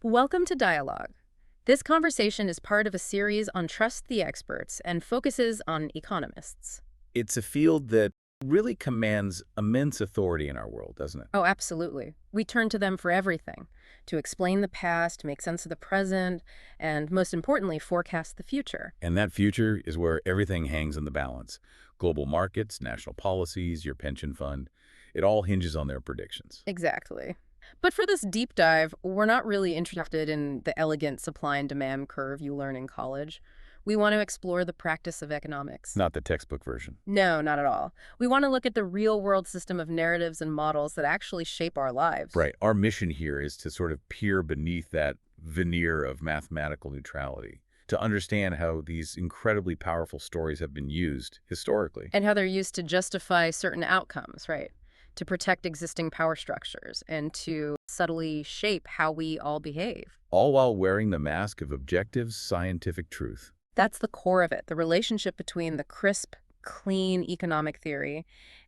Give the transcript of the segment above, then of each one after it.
Welcome to Dialogue. This conversation is part of a series on Trust the Experts and focuses on economists. It's a field that really commands immense authority in our world, doesn't it? Oh, absolutely. We turn to them for everything, to explain the past, make sense of the present, and most importantly, forecast the future. And that future is where everything hangs in the balance. Global markets, national policies, your pension fund, it all hinges on their predictions. Exactly. But for this deep dive, we're not really interested in the elegant supply and demand curve you learn in college. We want to explore the practice of economics. Not the textbook version. No, not at all. We want to look at the real-world system of narratives and models that actually shape our lives. Right. Our mission here is to sort of peer beneath that veneer of mathematical neutrality, to understand how these incredibly powerful stories have been used historically. And how they're used to justify certain outcomes, right? To protect existing power structures and to subtly shape how we all behave. All while wearing the mask of objective scientific truth. That's the core of it, the relationship between the crisp, clean economic theory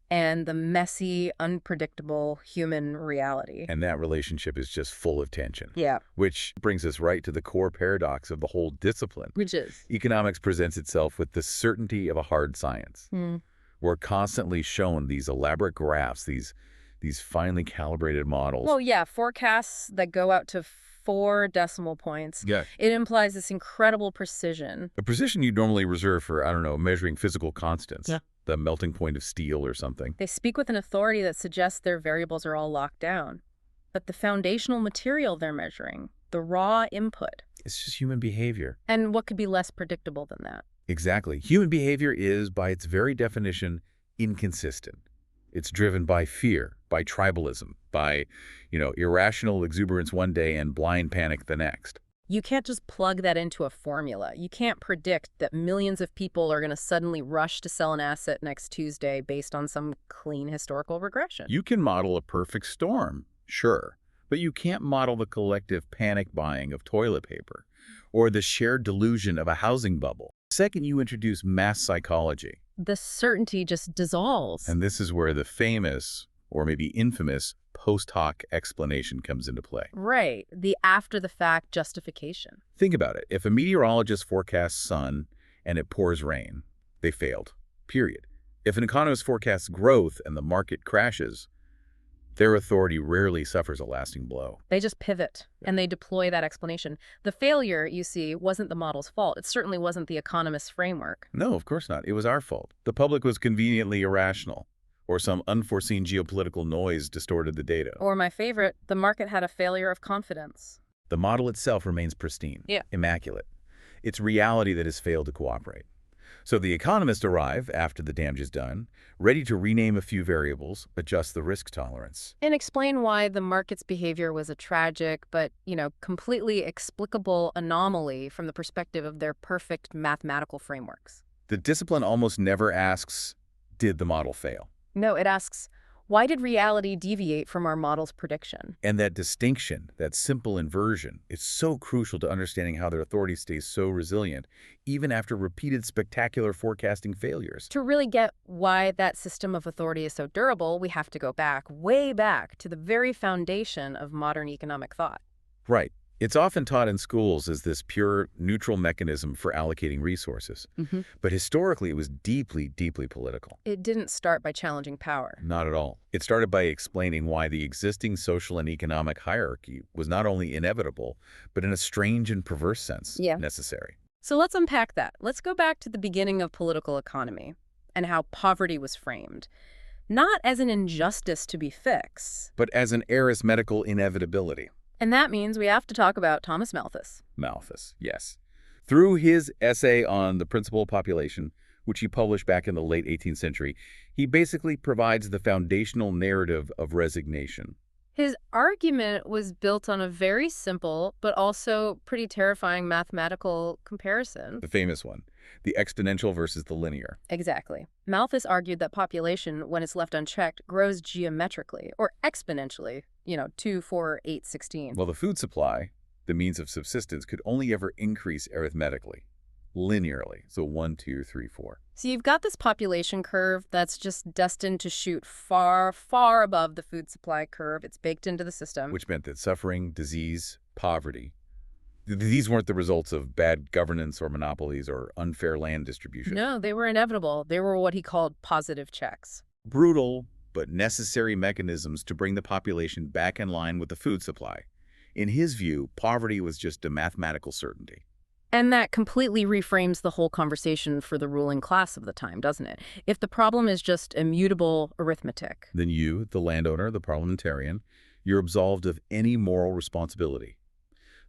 and the messy, unpredictable human reality. And that relationship is just full of tension. Yeah. Which brings us right to the core paradox of the whole discipline. Which is? Economics presents itself with the certainty of a hard science. We're constantly shown these elaborate graphs, these finely calibrated models. Well, yeah, forecasts that go out to 4 decimal points. Yeah. It implies this incredible precision. A precision you normally reserve for, I don't know, measuring physical constants. Yeah. The melting point of steel or something. They speak with an authority that suggests their variables are all locked down. But the foundational material they're measuring, the raw input. It's just human behavior. And what could be less predictable than that? Exactly. Human behavior is, by its very definition, inconsistent. It's driven by fear, by tribalism, by, irrational exuberance one day and blind panic the next. You can't just plug that into a formula. You can't predict that millions of people are going to suddenly rush to sell an asset next Tuesday based on some clean historical regression. You can model a perfect storm, sure, but you can't model the collective panic buying of toilet paper or the shared delusion of a housing bubble. Second, you introduce mass psychology. The certainty just dissolves. And this is where the famous, or maybe infamous, post hoc explanation comes into play. Right. The after-the-fact justification. Think about it. If a meteorologist forecasts sun and it pours rain, they failed, period. If an economist forecasts growth and the market crashes, their authority rarely suffers a lasting blow. They just pivot, and they deploy that explanation. The failure, you see, wasn't the model's fault. It certainly wasn't the economist's framework. No, of course not. It was our fault. The public was conveniently irrational, or some unforeseen geopolitical noise distorted the data. Or my favorite, the market had a failure of confidence. The model itself remains pristine, immaculate. It's reality that has failed to cooperate. So the economists arrive, after the damage is done, ready to rename a few variables, adjust the risk tolerance. And explain why the market's behavior was a tragic but, completely explicable anomaly from the perspective of their perfect mathematical frameworks. The discipline almost never asks, did the model fail? No, it asks, why did reality deviate from our model's prediction? And that distinction, that simple inversion, is so crucial to understanding how their authority stays so resilient, even after repeated spectacular forecasting failures. To really get why that system of authority is so durable, we have to go back, way back, to the very foundation of modern economic thought. Right. It's often taught in schools as this pure, neutral mechanism for allocating resources. But historically, it was deeply, deeply political. It didn't start by challenging power. Not at all. It started by explaining why the existing social and economic hierarchy was not only inevitable, but in a strange and perverse sense, necessary. So let's unpack that. Let's go back to the beginning of political economy and how poverty was framed. Not as an injustice to be fixed, but as an arithmetical inevitability. And that means we have to talk about Thomas Malthus. Malthus, yes. Through his essay on the principle of population, which he published back in the late 18th century, he basically provides the foundational narrative of resignation. His argument was built on a very simple, but also pretty terrifying mathematical comparison. The famous one, the exponential versus the linear. Exactly. Malthus argued that population, when it's left unchecked, grows geometrically, or exponentially, 2, 4, 8, 16. Well, the food supply, the means of subsistence, could only ever increase arithmetically, linearly. So 1, 2, 3, 4. So you've got this population curve that's just destined to shoot far, far above the food supply curve. It's baked into the system. Which meant that suffering, disease, poverty. These weren't the results of bad governance or monopolies or unfair land distribution. No, they were inevitable. They were what he called positive checks. Brutal, but necessary mechanisms to bring the population back in line with the food supply. In his view, poverty was just a mathematical certainty. And that completely reframes the whole conversation for the ruling class of the time, doesn't it? If the problem is just immutable arithmetic. Then you, the landowner, the parliamentarian, you're absolved of any moral responsibility.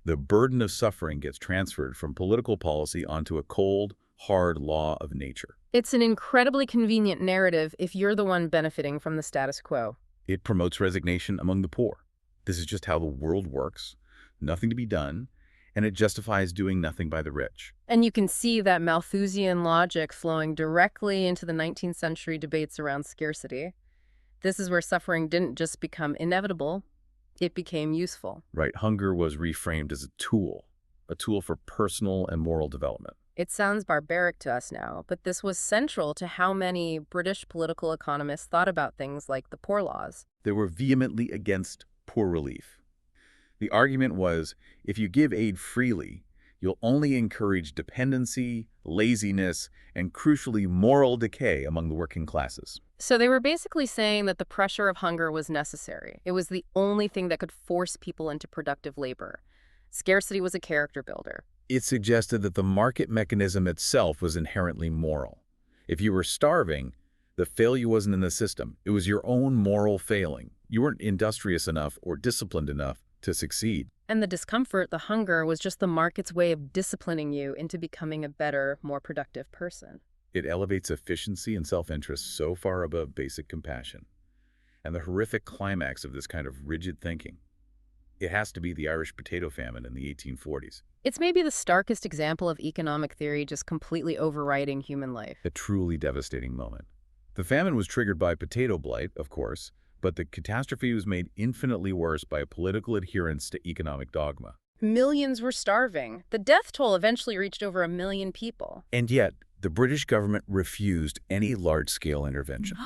The burden of suffering gets transferred from political policy onto a cold, hard law of nature. It's an incredibly convenient narrative if you're the one benefiting from the status quo. It promotes resignation among the poor. This is just how the world works, nothing to be done, and it justifies doing nothing by the rich. And you can see that Malthusian logic flowing directly into the 19th century debates around scarcity. This is where suffering didn't just become inevitable, it became useful. Right, hunger was reframed as a tool for personal and moral development. It sounds barbaric to us now, but this was central to how many British political economists thought about things like the Poor Laws. They were vehemently against poor relief. The argument was, if you give aid freely, you'll only encourage dependency, laziness, and crucially moral decay among the working classes. So they were basically saying that the pressure of hunger was necessary. It was the only thing that could force people into productive labor. Scarcity was a character builder. It suggested that the market mechanism itself was inherently moral. If you were starving, the failure wasn't in the system. It was your own moral failing. You weren't industrious enough or disciplined enough to succeed. And the discomfort, the hunger, was just the market's way of disciplining you into becoming a better, more productive person. It elevates efficiency and self-interest so far above basic compassion. And the horrific climax of this kind of rigid thinking, it has to be the Irish potato famine in the 1840s. It's maybe the starkest example of economic theory just completely overriding human life. A truly devastating moment. The famine was triggered by potato blight, of course, but the catastrophe was made infinitely worse by a political adherence to economic dogma. Millions were starving. The death toll eventually reached over 1 million people. And yet, the British government refused any large-scale intervention.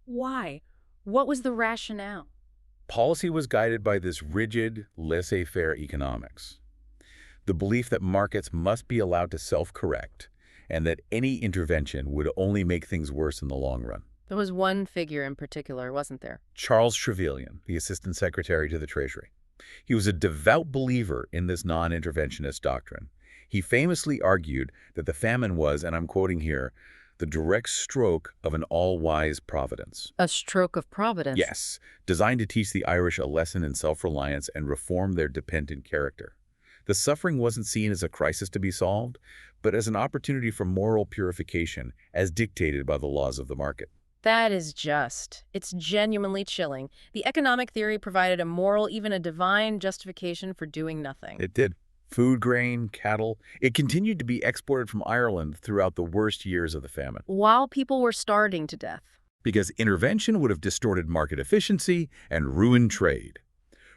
Why? What was the rationale? Policy was guided by this rigid, laissez-faire economics. The belief that markets must be allowed to self-correct and that any intervention would only make things worse in the long run. There was one figure in particular, wasn't there? Charles Trevelyan, the Assistant Secretary to the Treasury. He was a devout believer in this non-interventionist doctrine. He famously argued that the famine was, and I'm quoting here, the direct stroke of an all-wise providence. A stroke of providence? Yes, designed to teach the Irish a lesson in self-reliance and reform their dependent character. The suffering wasn't seen as a crisis to be solved, but as an opportunity for moral purification, as dictated by the laws of the market. That is just. It's genuinely chilling. The economic theory provided a moral, even a divine justification for doing nothing. It did. Food, grain, cattle, it continued to be exported from Ireland throughout the worst years of the famine. While people were starving to death. Because intervention would have distorted market efficiency and ruined trade.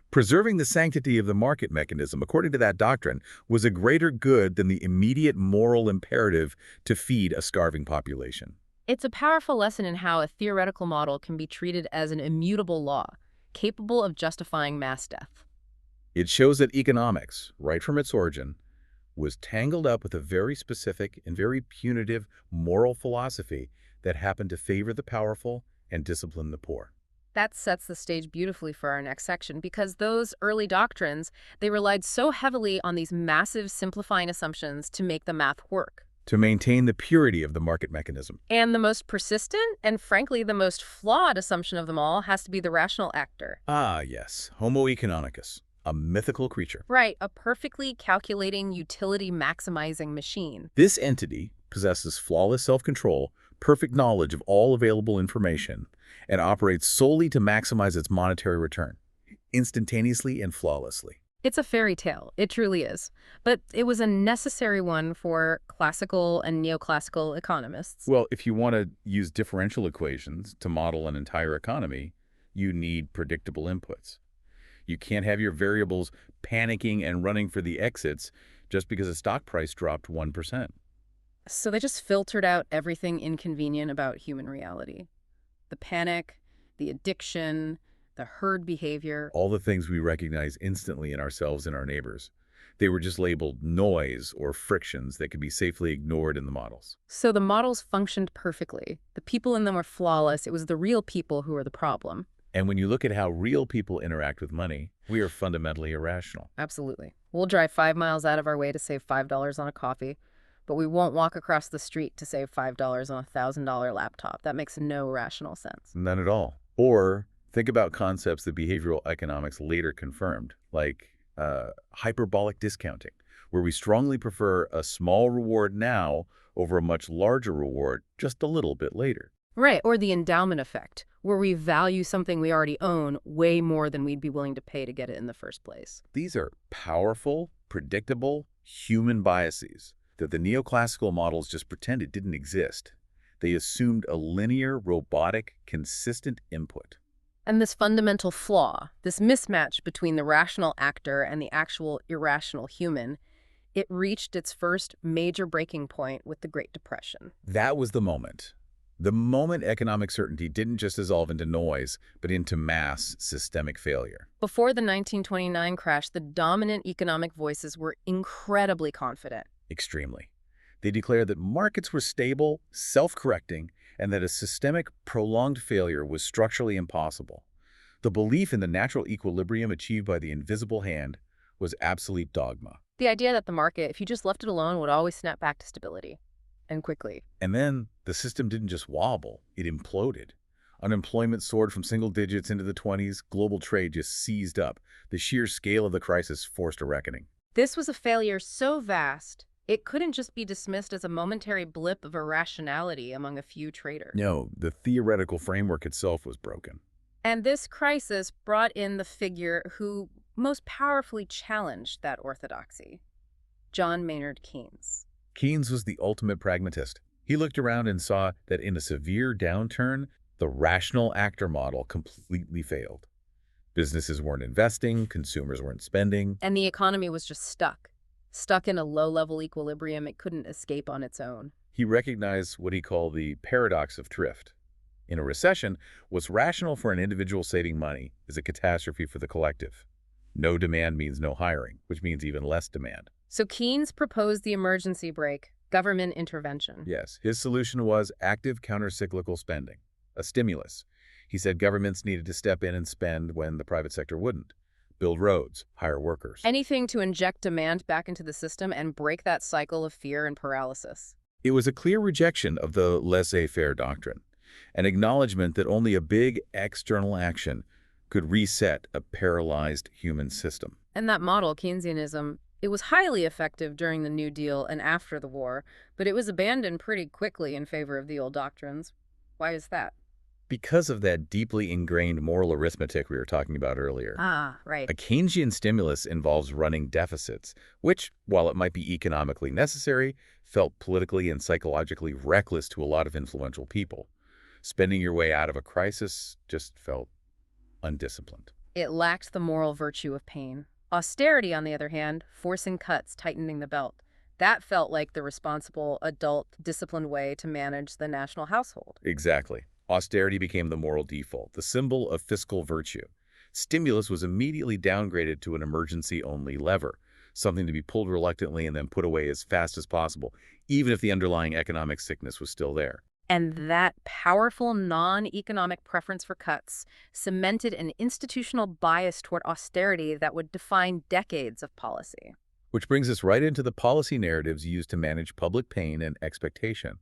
Preserving the sanctity of the market mechanism, according to that doctrine, was a greater good than the immediate moral imperative to feed a starving population. It's a powerful lesson in how a theoretical model can be treated as an immutable law, capable of justifying mass death. It shows that economics, right from its origin, was tangled up with a very specific and very punitive moral philosophy that happened to favor the powerful and discipline the poor. That sets the stage beautifully for our next section, because those early doctrines, they relied so heavily on these massive simplifying assumptions to make the math work. To maintain the purity of the market mechanism. And the most persistent and, frankly, the most flawed assumption of them all has to be the rational actor. Ah, yes. Homo economicus, a mythical creature. Right, a perfectly calculating, utility-maximizing machine. This entity possesses flawless self-control, perfect knowledge of all available information, and operates solely to maximize its monetary return, instantaneously and flawlessly. It's a fairy tale. It truly is. But it was a necessary one for classical and neoclassical economists. Well, if you want to use differential equations to model an entire economy, you need predictable inputs. You can't have your variables panicking and running for the exits just because a stock price dropped 1%. So they just filtered out everything inconvenient about human reality. The panic, the addiction, the herd behavior. All the things we recognize instantly in ourselves and our neighbors. They were just labeled noise or frictions that could be safely ignored in the models. So the models functioned perfectly. The people in them were flawless. It was the real people who were the problem. And when you look at how real people interact with money, we are fundamentally irrational. Absolutely. We'll drive 5 miles out of our way to save $5 on a coffee, but we won't walk across the street to save $5 on a $1,000 laptop. That makes no rational sense. None at all. Or think about concepts that behavioral economics later confirmed, like hyperbolic discounting, where we strongly prefer a small reward now over a much larger reward just a little bit later. Right, or the endowment effect, where we value something we already own way more than we'd be willing to pay to get it in the first place. These are powerful, predictable, human biases that the neoclassical models just pretended didn't exist. They assumed a linear, robotic, consistent input. And this fundamental flaw, this mismatch between the rational actor and the actual irrational human, it reached its first major breaking point with the Great Depression. That was the moment. The moment economic certainty didn't just dissolve into noise, but into mass systemic failure. Before the 1929 crash, the dominant economic voices were incredibly confident. Extremely. They declared that markets were stable, self-correcting, and that a systemic, prolonged failure was structurally impossible. The belief in the natural equilibrium achieved by the invisible hand was absolute dogma. The idea that the market, if you just left it alone, would always snap back to stability. And quickly. And then the system didn't just wobble, it imploded. Unemployment soared from single digits into the 20s, global trade just seized up. The sheer scale of the crisis forced a reckoning. This was a failure so vast, it couldn't just be dismissed as a momentary blip of irrationality among a few traders. No, the theoretical framework itself was broken. And this crisis brought in the figure who most powerfully challenged that orthodoxy, John Maynard Keynes. Keynes was the ultimate pragmatist. He looked around and saw that in a severe downturn, the rational actor model completely failed. Businesses weren't investing, consumers weren't spending. And the economy was just stuck in a low-level equilibrium it couldn't escape on its own. He recognized what he called the paradox of thrift. In a recession, what's rational for an individual saving money is a catastrophe for the collective. No demand means no hiring, which means even less demand. So Keynes proposed the emergency brake, government intervention. Yes, his solution was active countercyclical spending, a stimulus. He said governments needed to step in and spend when the private sector wouldn't. Build roads, hire workers. Anything to inject demand back into the system and break that cycle of fear and paralysis. It was a clear rejection of the laissez-faire doctrine, an acknowledgement that only a big external action could reset a paralyzed human system. And that model, Keynesianism, it was highly effective during the New Deal and after the war, but it was abandoned pretty quickly in favor of the old doctrines. Why is that? Because of that deeply ingrained moral arithmetic we were talking about earlier. Ah, right. A Keynesian stimulus involves running deficits, which, while it might be economically necessary, felt politically and psychologically reckless to a lot of influential people. Spending your way out of a crisis just felt undisciplined. It lacked the moral virtue of pain. Austerity, on the other hand, forcing cuts, tightening the belt. That felt like the responsible, adult, disciplined way to manage the national household. Exactly. Austerity became the moral default, the symbol of fiscal virtue. Stimulus was immediately downgraded to an emergency-only lever, something to be pulled reluctantly and then put away as fast as possible, even if the underlying economic sickness was still there. And that powerful non-economic preference for cuts cemented an institutional bias toward austerity that would define decades of policy. Which brings us right into the policy narratives used to manage public pain and expectation.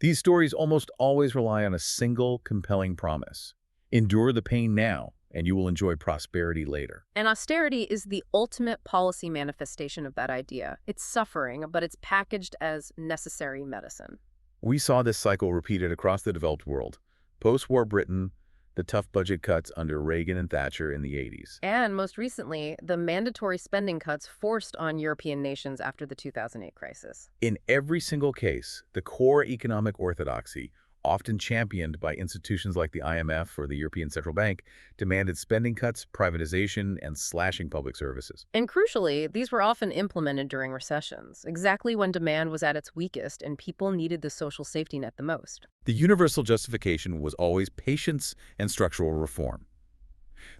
These stories almost always rely on a single compelling promise. Endure the pain now, and you will enjoy prosperity later. And austerity is the ultimate policy manifestation of that idea. It's suffering, but it's packaged as necessary medicine. We saw this cycle repeated across the developed world. Post-war Britain, the tough budget cuts under Reagan and Thatcher in the 80s. And most recently, the mandatory spending cuts forced on European nations after the 2008 crisis. In every single case, the core economic orthodoxy, often championed by institutions like the IMF or the European Central Bank, demanded spending cuts, privatization, and slashing public services. And crucially, these were often implemented during recessions, exactly when demand was at its weakest and people needed the social safety net the most. The universal justification was always patience and structural reform.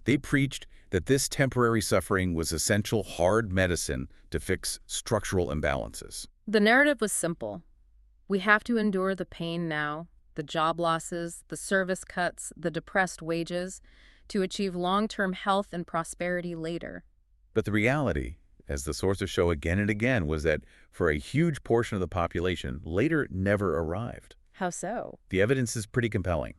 They preached that this temporary suffering was essential hard medicine to fix structural imbalances. The narrative was simple. We have to endure the pain now, the job losses, the service cuts, the depressed wages, to achieve long-term health and prosperity later. But the reality, as the sources show again and again, was that for a huge portion of the population, later never arrived. How so? The evidence is pretty compelling.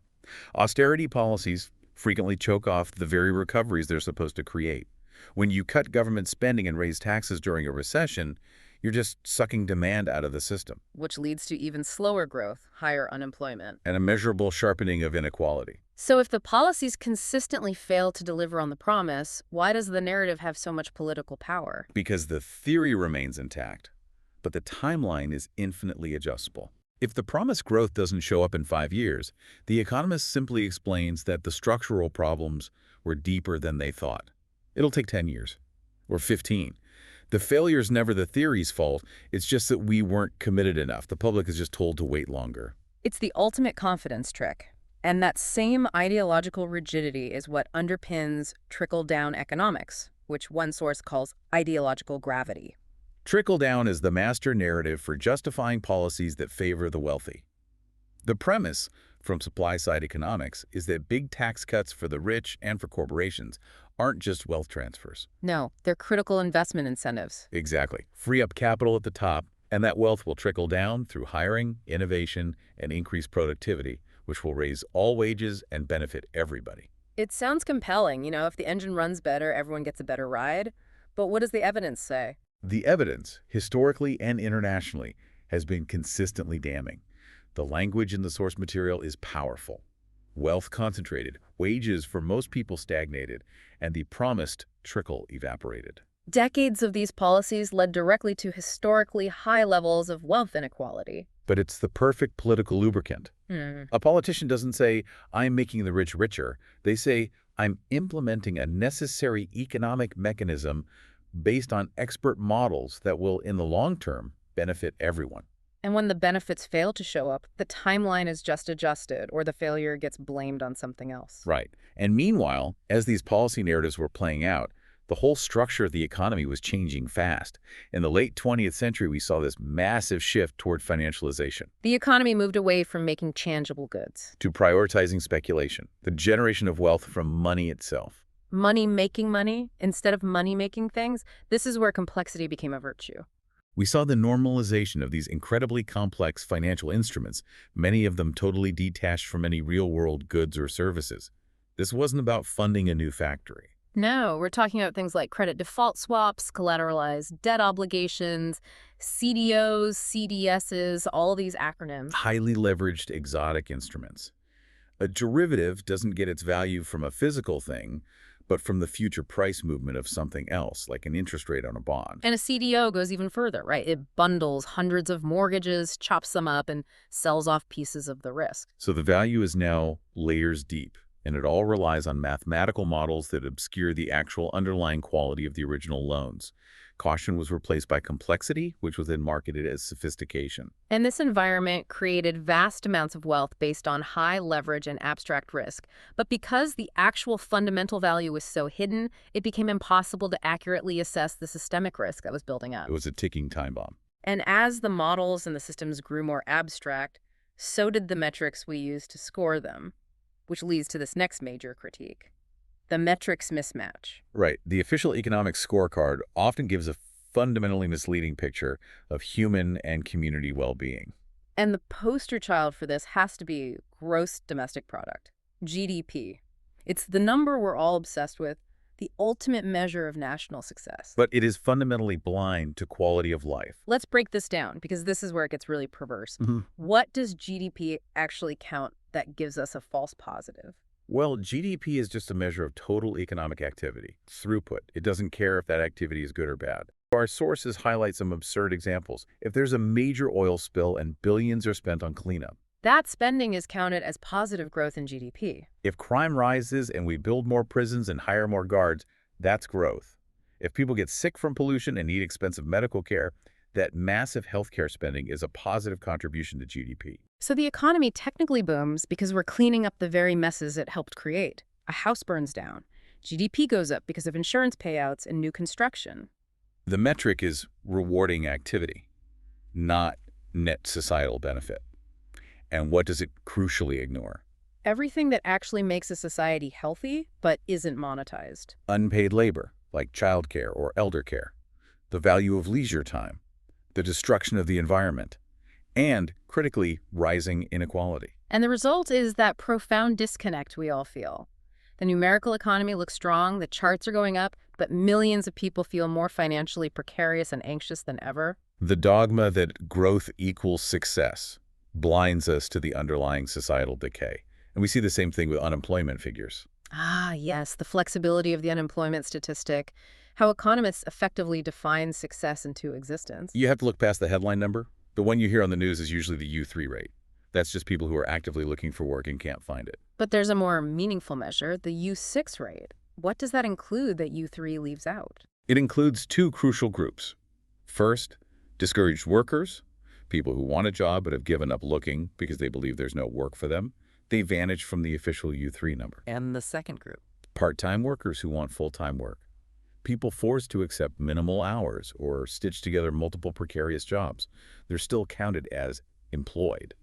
Austerity policies frequently choke off the very recoveries they're supposed to create. When you cut government spending and raise taxes during a recession, you're just sucking demand out of the system. Which leads to even slower growth, higher unemployment. And a measurable sharpening of inequality. So if the policies consistently fail to deliver on the promise, why does the narrative have so much political power? Because the theory remains intact, but the timeline is infinitely adjustable. If the promised growth doesn't show up in 5 years, the Economist simply explains that the structural problems were deeper than they thought. It'll take 10 years, or 15. The failure is never the theory's fault, it's just that we weren't committed enough. The public is just told to wait longer. It's the ultimate confidence trick. And that same ideological rigidity is what underpins trickle-down economics, which one source calls ideological gravity. Trickle-down is the master narrative for justifying policies that favor the wealthy. The premise from supply-side economics is that big tax cuts for the rich and for corporations aren't just wealth transfers. No, they're critical investment incentives. Exactly. Free up capital at the top, and that wealth will trickle down through hiring, innovation, and increased productivity, which will raise all wages and benefit everybody. It sounds compelling, if the engine runs better, everyone gets a better ride. But what does the evidence say? The evidence, historically and internationally, has been consistently damning. The language in the source material is powerful. Wealth concentrated, wages for most people stagnated, and the promised trickle evaporated. Decades of these policies led directly to historically high levels of wealth inequality. But it's the perfect political lubricant. A politician doesn't say, "I'm making the rich richer." They say, "I'm implementing a necessary economic mechanism based on expert models that will, in the long term, benefit everyone." And when the benefits fail to show up, the timeline is just adjusted, or the failure gets blamed on something else. Right. And meanwhile, as these policy narratives were playing out, the whole structure of the economy was changing fast. In the late 20th century, we saw this massive shift toward financialization. The economy moved away from making tangible goods To prioritizing speculation, the generation of wealth from money itself. money making money instead of money making things. This is where complexity became a virtue. We saw the normalization of these incredibly complex financial instruments, many of them totally detached from any real-world goods or services. This wasn't about funding a new factory. No, we're talking about things like credit default swaps, collateralized debt obligations, CDOs, CDSs, all these acronyms. Highly leveraged exotic instruments. A derivative doesn't get its value from a physical thing, but from the future price movement of something else, like an interest rate on a bond. And a CDO goes even further, right? It bundles hundreds of mortgages, chops them up, and sells off pieces of the risk. So the value is now layers deep, and it all relies on mathematical models that obscure the actual underlying quality of the original loans. Caution was replaced by complexity, which was then marketed as sophistication. And this environment created vast amounts of wealth based on high leverage and abstract risk. But because the actual fundamental value was so hidden, it became impossible to accurately assess the systemic risk that was building up. It was a ticking time bomb. And as the models and the systems grew more abstract, so did the metrics we use to score them, which leads to this next major critique: the metrics mismatch. Right. The official economic scorecard often gives a fundamentally misleading picture of human and community well-being. And the poster child for this has to be gross domestic product, GDP. It's the number we're all obsessed with, the ultimate measure of national success. But it is fundamentally blind to quality of life. Let's break this down, because this is where it gets really perverse. What does GDP actually count that gives us a false positive? Well, GDP is just a measure of total economic activity, throughput. It doesn't care if that activity is good or bad. Our sources highlight some absurd examples. If there's a major oil spill and billions are spent on cleanup, that spending is counted as positive growth in GDP. If crime rises and we build more prisons and hire more guards, that's growth. If people get sick from pollution and need expensive medical care, that massive healthcare spending is a positive contribution to GDP. So the economy technically booms because we're cleaning up the very messes it helped create. A house burns down. GDP goes up because of insurance payouts and new construction. The metric is rewarding activity, not net societal benefit. And what does it crucially ignore? Everything that actually makes a society healthy but isn't monetized. Unpaid labor, like childcare or elder care, the value of leisure time, the destruction of the environment, and, critically, rising inequality. And the result is that profound disconnect we all feel. The numerical economy looks strong, the charts are going up, but millions of people feel more financially precarious and anxious than ever. The dogma that growth equals success blinds us to the underlying societal decay. And we see the same thing with unemployment figures. Ah, yes, the flexibility of the unemployment statistic, how economists effectively define success into existence. You have to look past the headline number. The one you hear on the news is usually the U3 rate. That's just people who are actively looking for work and can't find it. But there's a more meaningful measure, the U6 rate. What does that include that U3 leaves out? It includes two crucial groups. First, discouraged workers, people who want a job but have given up looking because they believe there's no work for them. They vanish from the official U3 number. And the second group? Part-time workers who want full-time work. People forced to accept minimal hours or stitch together multiple precarious jobs. They're still counted as employed.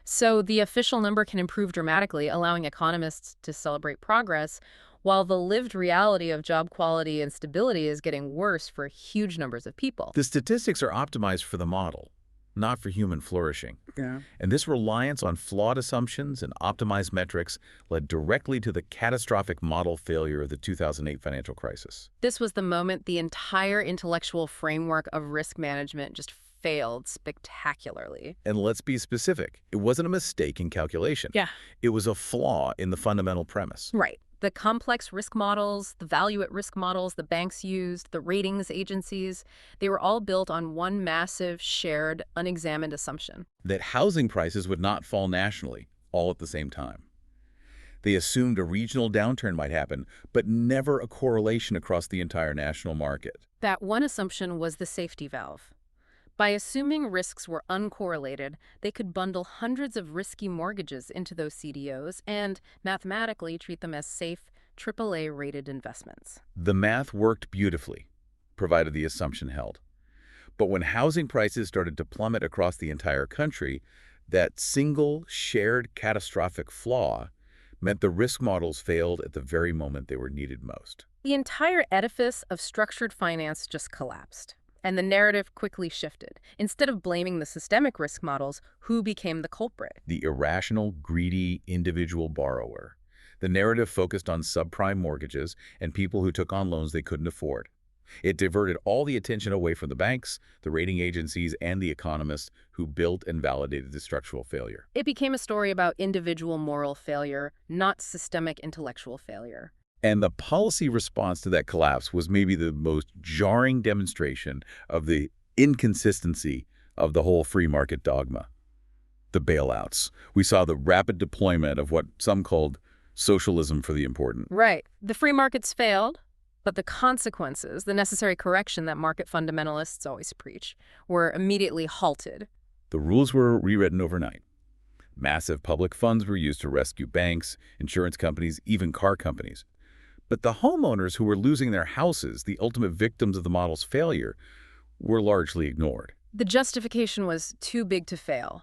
So the official number can improve dramatically, allowing economists to celebrate progress, while the lived reality of job quality and stability is getting worse for huge numbers of people. The statistics are optimized for the model, not for human flourishing. Yeah. And this reliance on flawed assumptions and optimized metrics led directly to the catastrophic model failure of the 2008 financial crisis. This was the moment the entire intellectual framework of risk management just failed spectacularly. And let's be specific. It wasn't a mistake in calculation. Yeah. It was a flaw in the fundamental premise. Right. The complex risk models, the value at risk models the banks used, the ratings agencies, they were all built on one massive, shared, unexamined assumption. That housing prices would not fall nationally, all at the same time. They assumed a regional downturn might happen, but never a correlation across the entire national market. That one assumption was the safety valve. By assuming risks were uncorrelated, they could bundle hundreds of risky mortgages into those CDOs and mathematically treat them as safe, AAA-rated investments. The math worked beautifully, provided the assumption held. But when housing prices started to plummet across the entire country, that single, shared, catastrophic flaw meant the risk models failed at the very moment they were needed most. The entire edifice of structured finance just collapsed. And the narrative quickly shifted. Instead of blaming the systemic risk models, who became the culprit? The irrational, greedy, individual borrower. The narrative focused on subprime mortgages and people who took on loans they couldn't afford. It diverted all the attention away from the banks, the rating agencies, and the economists who built and validated the structural failure. It became a story about individual moral failure, not systemic intellectual failure. And the policy response to that collapse was maybe the most jarring demonstration of the inconsistency of the whole free market dogma. The bailouts. We saw the rapid deployment of what some called socialism for the important. Right. The free markets failed, but the consequences, the necessary correction that market fundamentalists always preach, were immediately halted. The rules were rewritten overnight. Massive public funds were used to rescue banks, insurance companies, even car companies. But the homeowners who were losing their houses, the ultimate victims of the model's failure, were largely ignored. The justification was too big to fail.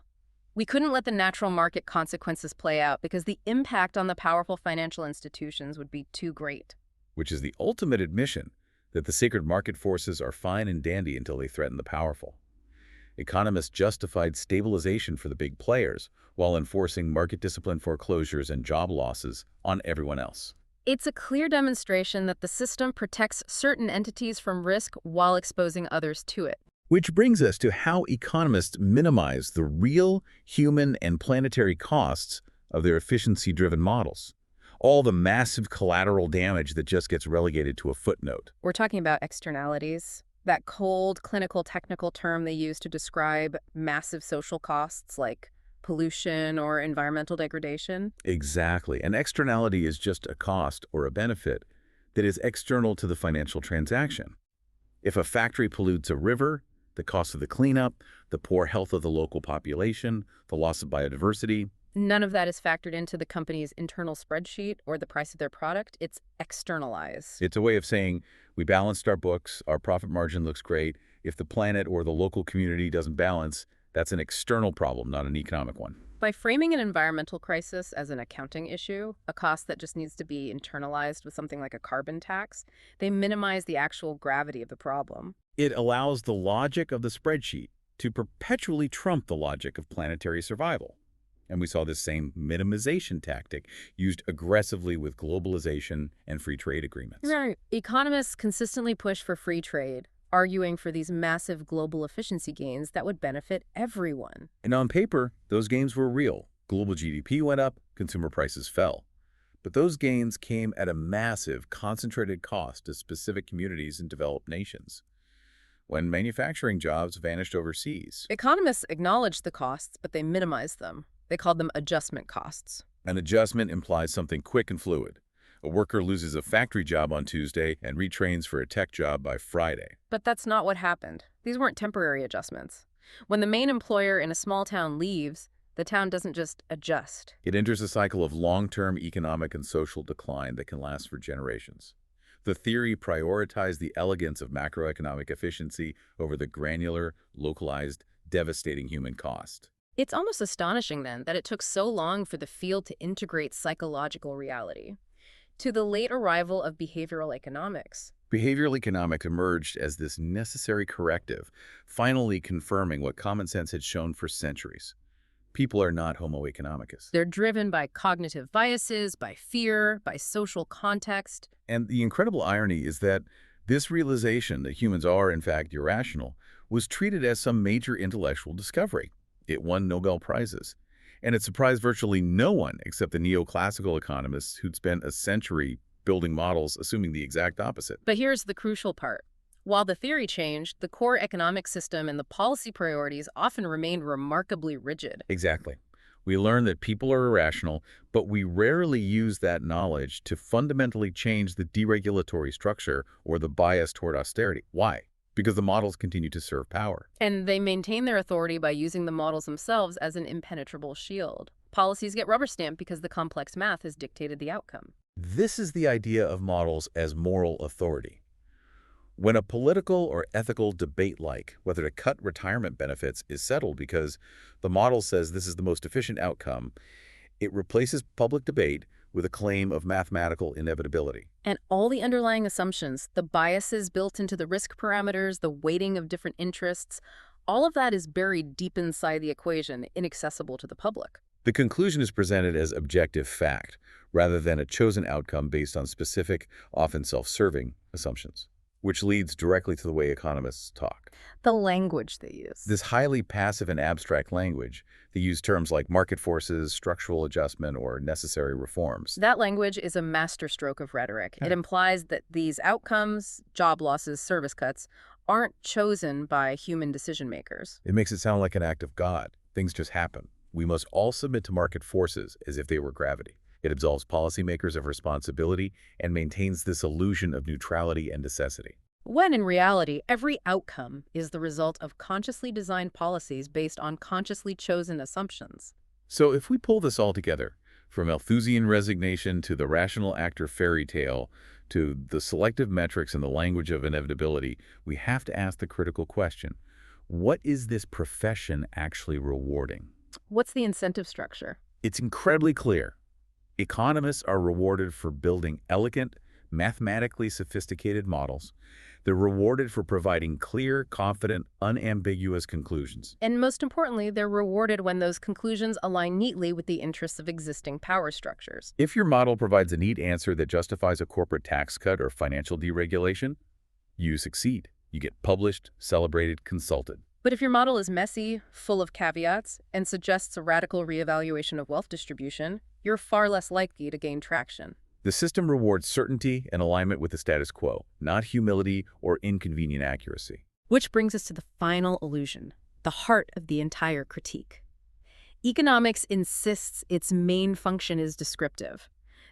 We couldn't let the natural market consequences play out because the impact on the powerful financial institutions would be too great. Which is the ultimate admission that the sacred market forces are fine and dandy until they threaten the powerful. Economists justified stabilization for the big players while enforcing market discipline foreclosures and job losses on everyone else. It's a clear demonstration that the system protects certain entities from risk while exposing others to it. Which brings us to how economists minimize the real human and planetary costs of their efficiency-driven models. All the massive collateral damage that just gets relegated to a footnote. We're talking about externalities, that cold, clinical, technical term they use to describe massive social costs like pollution or environmental degradation. Exactly. An externality is just a cost or a benefit that is external to the financial transaction. If a factory pollutes a river, the cost of the cleanup, the poor health of the local population, the loss of biodiversity, None of that is factored into the company's internal spreadsheet or the price of their product. It's externalized. It's a way of saying we balanced our books, our profit margin looks great. If the planet or the local community doesn't balance, that's an external problem, not an economic one. By framing an environmental crisis as an accounting issue, a cost that just needs to be internalized with something like a carbon tax, they minimize the actual gravity of the problem. It allows the logic of the spreadsheet to perpetually trump the logic of planetary survival. And we saw this same minimization tactic used aggressively with globalization and free trade agreements. Right. Economists consistently push for free trade, arguing for these massive global efficiency gains that would benefit everyone. And on paper, those gains were real. Global GDP went up, consumer prices fell. But those gains came at a massive, concentrated cost to specific communities in developed nations. When manufacturing jobs vanished overseas, Economists acknowledged the costs, but they minimized them. They called them adjustment costs. an adjustment implies something quick and fluid. A worker loses a factory job on Tuesday and retrains for a tech job by Friday. But that's not what happened. These weren't temporary adjustments. When the main employer in a small town leaves, the town doesn't just adjust. It enters a cycle of long-term economic and social decline that can last for generations. The theory prioritized the elegance of macroeconomic efficiency over the granular, localized, devastating human cost. It's almost astonishing, then, that it took so long for the field to integrate psychological reality. To the late arrival of behavioral economics, Behavioral economics emerged as this necessary corrective, finally confirming what common sense had shown for centuries. People are not homo economicus. they're driven by cognitive biases, by fear, by social context. And the incredible irony is that this realization that humans are, in fact, irrational was treated as some major intellectual discovery. It won Nobel Prizes. And it surprised virtually no one except the neoclassical economists who'd spent a century building models assuming the exact opposite. But here's the crucial part. While the theory changed, the core economic system and the policy priorities often remained remarkably rigid. Exactly. We learn that people are irrational, but we rarely use that knowledge to fundamentally change the deregulatory structure or the bias toward austerity. Why? Because the models continue to serve power. And they maintain their authority by using the models themselves as an impenetrable shield. Policies get rubber stamped because the complex math has dictated the outcome. This is the idea of models as moral authority. When a political or ethical debate like whether to cut retirement benefits is settled because the model says this is the most efficient outcome, it replaces public debate with a claim of mathematical inevitability. And all the underlying assumptions, the biases built into the risk parameters, the weighting of different interests, all of that is buried deep inside the equation, inaccessible to the public. The conclusion is presented as objective fact, rather than a chosen outcome based on specific, often self-serving, assumptions, which leads directly to the way economists talk. The language they use. This highly passive and abstract language, they use terms like market forces, structural adjustment, or necessary reforms. That language is a masterstroke of rhetoric. It implies that these outcomes, job losses, service cuts, aren't chosen by human decision makers. It makes it sound like an act of God. Things just happen. We must all submit to market forces as if they were gravity. It absolves policymakers of responsibility and maintains this illusion of neutrality and necessity. When in reality, every outcome is the result of consciously designed policies based on consciously chosen assumptions. So if we pull this all together, from Malthusian resignation to the rational actor fairy tale to the selective metrics and the language of inevitability, we have to ask the critical question: what is this profession actually rewarding? What's the incentive structure? It's incredibly clear. Economists are rewarded for building elegant, mathematically sophisticated models. They're rewarded for providing clear, confident, unambiguous conclusions. And most importantly, they're rewarded when those conclusions align neatly with the interests of existing power structures. If your model provides a neat answer that justifies a corporate tax cut or financial deregulation, you succeed. You get published, celebrated, consulted. But if your model is messy, full of caveats, and suggests a radical reevaluation of wealth distribution, you're far less likely to gain traction. The system rewards certainty and alignment with the status quo, not humility or inconvenient accuracy. Which brings us to the final illusion, the heart of the entire critique. Economics insists its main function is descriptive,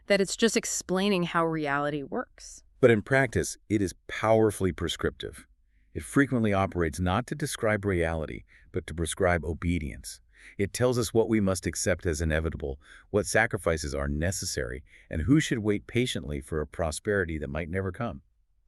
that it's just explaining how reality works. But in practice, it is powerfully prescriptive. It frequently operates not to describe reality, but to prescribe obedience. It tells us what we must accept as inevitable, what sacrifices are necessary, and who should wait patiently for a prosperity that might never come.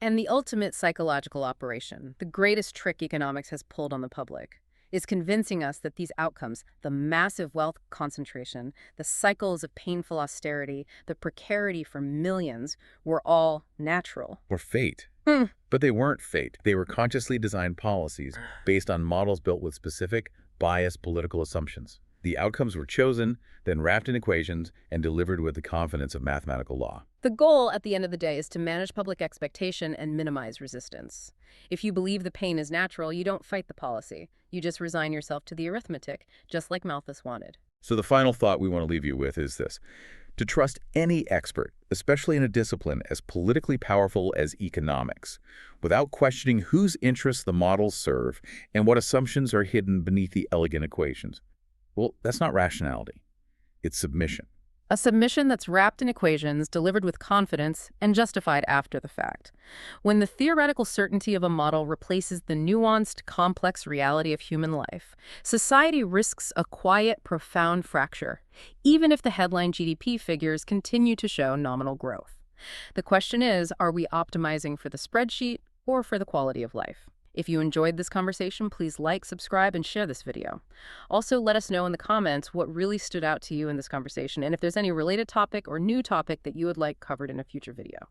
And the ultimate psychological operation, the greatest trick economics has pulled on the public, is convincing us that these outcomes, the massive wealth concentration, the cycles of painful austerity, the precarity for millions, were all natural. Or fate. Hmm. But they weren't fate. They were consciously designed policies based on models built with specific, biased political assumptions. The outcomes were chosen, then wrapped in equations, and delivered with the confidence of mathematical law. The goal at the end of the day is to manage public expectation and minimize resistance. If you believe the pain is natural, you don't fight the policy. You just resign yourself to the arithmetic, just like Malthus wanted. So the final thought we want to leave you with is this. To trust any expert, especially in a discipline as politically powerful as economics, without questioning whose interests the models serve and what assumptions are hidden beneath the elegant equations, well, that's not rationality. It's submission. A submission that's wrapped in equations, delivered with confidence, and justified after the fact. When the theoretical certainty of a model replaces the nuanced, complex reality of human life, society risks a quiet, profound fracture, even if the headline GDP figures continue to show nominal growth. The question is, are we optimizing for the spreadsheet or for the quality of life? If you enjoyed this conversation, please like, subscribe, and share this video. Also, let us know in the comments what really stood out to you in this conversation, and if there's any related topic or new topic that you would like covered in a future video.